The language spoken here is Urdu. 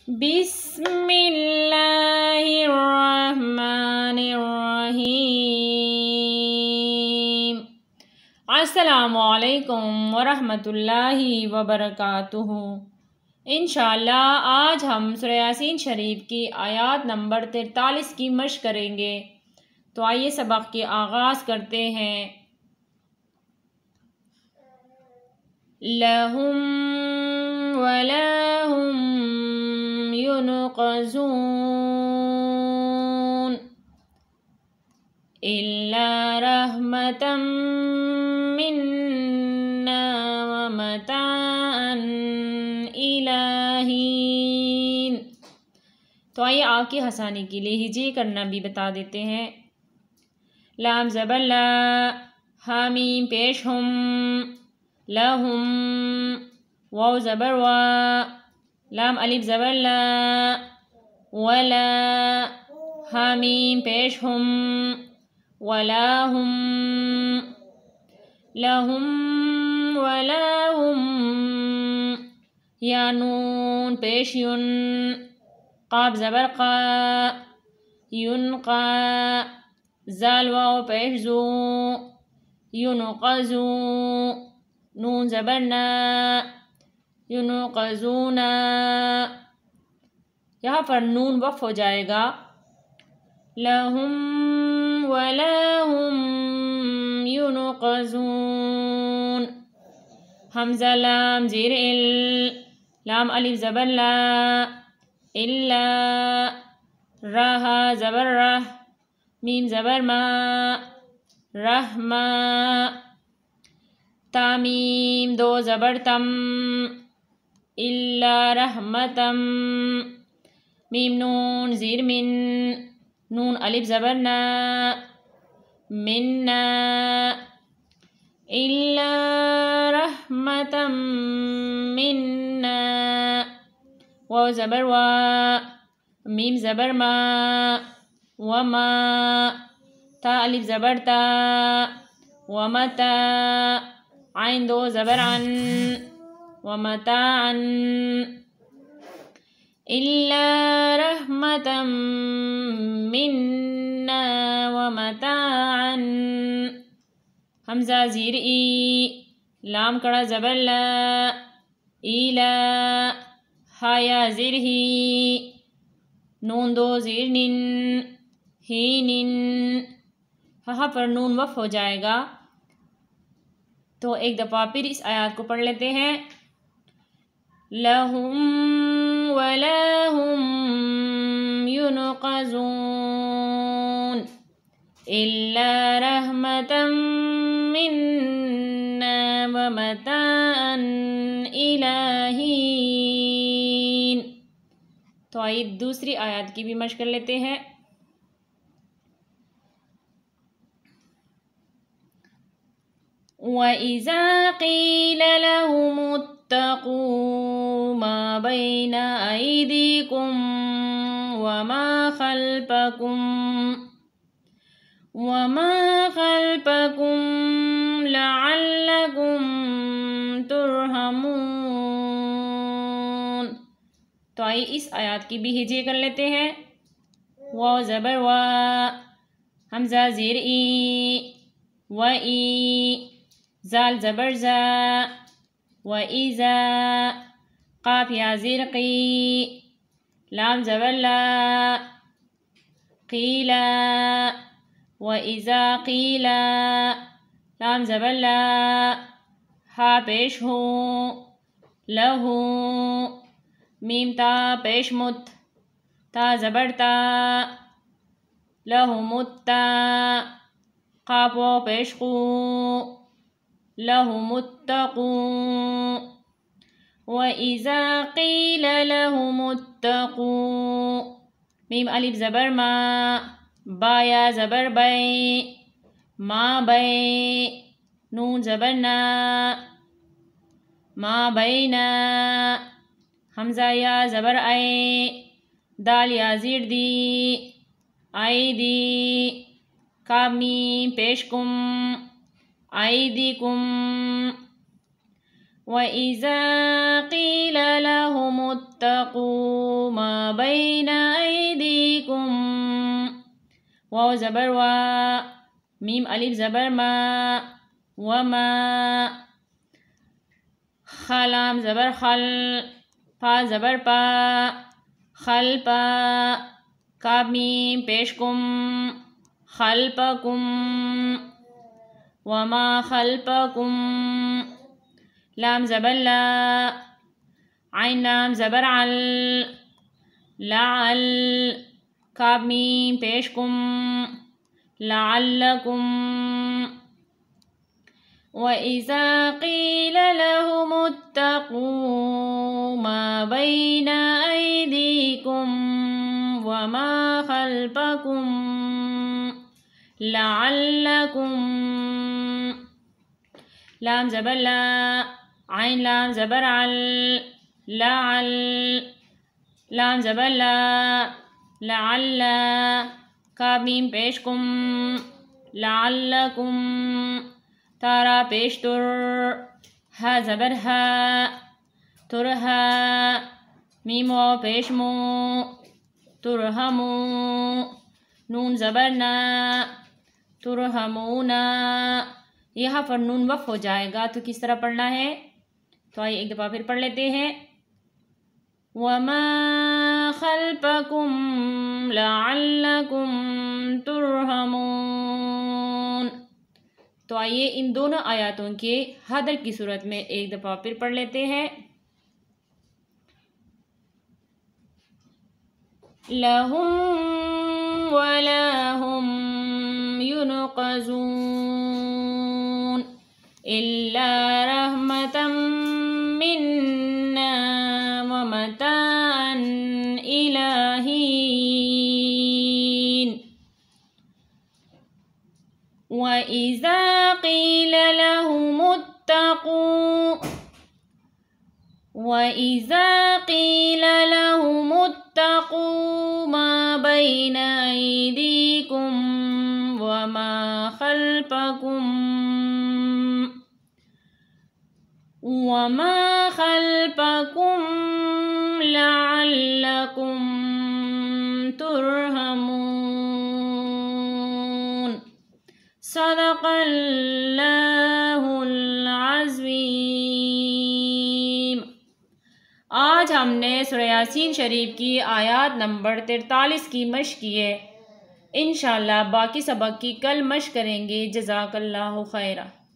بسم اللہ الرحمن الرحیم۔ السلام علیکم ورحمۃ اللہ وبرکاتہ۔ انشاءاللہ آج ہم سورہ یاسین شریف کی آیات نمبر 43 کی مشق کریں گے، تو آئیے سبق کے آغاز کرتے ہیں۔ لَهُمْ وَلَا هُمْ يُنْقَذُونَ إِلَّا رَحْمَةً مِنَّا وَمَتَاعًا إِلَى حِينٍ۔ تو آئیے آپ کی آسانی کے لیے ہجے کرنا بھی بتا دیتے ہیں۔ لام زبر لا، حامیم پیش ہم، لہم، واو زبر وا، لام الف زبر لا، ولا، حامیم پیش ہم، ولا ہم، لہم ولا ہم، یا نون پیش یون، قاف زبر قا، ینقا، زال واو پیش زو، ینقذو، نون زبر نا، ینقذونا، یہاں پر نون وقف ہو جائے گا۔ لہم ولا ہم ینقذون، حمزہ لام زیر ال، لام الف زبر لا، الا، راہا زبر رہ، میم زبر ما، رحمہ، تامیم دو زبر تم، الا رحمتم، میم نون زیر من، نون الف زبر نا، منا، الا رحمتم منا، واو زبر وا، میم زبر ما، وما، تا الف زبر تا، ومتا، عین دو زبر عن، ومتاعا، إلا رحمة منا ومتاعا، حمزہ زیر ای، لام کڑا زبر لا، ایلا، ہایا زیر ہی، نون دو زیر نن، ہی نن، یہاں پر نون وقف ہو جائے گا۔ تو ایک دفعہ پھر اس آیات کو پڑھ لیتے ہیں۔ لَهُمْ وَلَا هُمْ يُنْقَذُونَ إِلَّا رَحْمَةً مِنَّا وَمَتَاعًا إِلَى حِينٍ۔ تو آئیے دوسری آیات کی بھی مشق کر لیتے ہیں۔ وَإِذَا قِيلَ لَهُمُ اتَّقُوا مَا بَيْنَ أَيْدِيكُمْ وَمَا خَلْفَكُمْ لَعَلَّكُمْ تُرْحَمُونَ۔ تو آئیے اس آیات کی بھی ہجے کر لیتے ہیں۔ واو زبر وا، حمزہ زیر ای، و ای، زال زبر زا، وَإِذَا، قاف یا زیر قی، لام زبر لا، قیلا، وَإِذَا قیلا، لام زبر لا، ہا پیش ہو، لہو، میم تا پیش مت، تا زبر تا، لہو متا، قاف واو پیش قو، لَهُمُ اتَّقُوا، وَإِذَا قِيلَ لَهُمُ اتَّقُوا، میم الف زبر ما، با یا زبر بے، ما بے، نون زبر نا، ما بینا، حمزہ یا زبر اے، دال یا زیر دی، آئی دی، کاف میم پیش کم، ایدیکم، وَإِذَا قِيلَ لَهُمُ اتَّقُوا مَا بَيْنَ أَيْدِيكُمْ واو زبر وا میم الف زبر ما وما خلام زبر خل پا زبر پا خلپا کاف میم پیش کم خلپکم وما خلپکم لام زبر لا عین لام زبر عل لعل کاف میم پیش کم لعلکم وَإِذَا قِيلَ لَهُمُ اتَّقُوا مَا بَيْنَ أَيْدِيكُمْ وَمَا خَلْفَكُمْ لَعَلَّكُمْ لام زبر لا عین لام زبر عل لعل لام زبر لا لعل کاف میم پیش کم لعلکم تارا پیش تر ہا زبر ہا ترہا میم واو پیش مو ترہمو نون زبر نا ترہمونا یہاں پر نون وقف ہو جائے گا تو کس طرح پڑھنا ہے؟ تو آئیے ایک دفعہ پھر پڑھ لیتے ہیں وَمَا خَلْفَكُمْ لَعَلَّكُمْ تُرْحَمُونَ۔ تو آئیے ان دونوں آیاتوں کے حدر کی صورت میں ایک دفعہ پھر پڑھ لیتے ہیں لَهُمْ وَلَا هُمْ يُنْقَذُونَ إِلَّا رَحْمَةً مِنَّا وَمَتَاعًا إِلَى حِينٍ وَإِذَا قِيلَ لَهُمُ اتَّقُوا وَإِذَا قِيلَ لَهُمُ اتَّقُوا مَا بَيْنَ أَيْدِيكُمْ وَمَا خَلْفَكُمْ لَعَلَّكُمْ تُرْحَمُونَ۔ صدق اللہ العظیم۔ آج ہم نے سورہ یاسین شریف کی آیات نمبر 43 کی مشق کی ہے۔ انشاءاللہ باقی سبق کی کل مشق کریں گے۔ جزاک اللہ خیرہ۔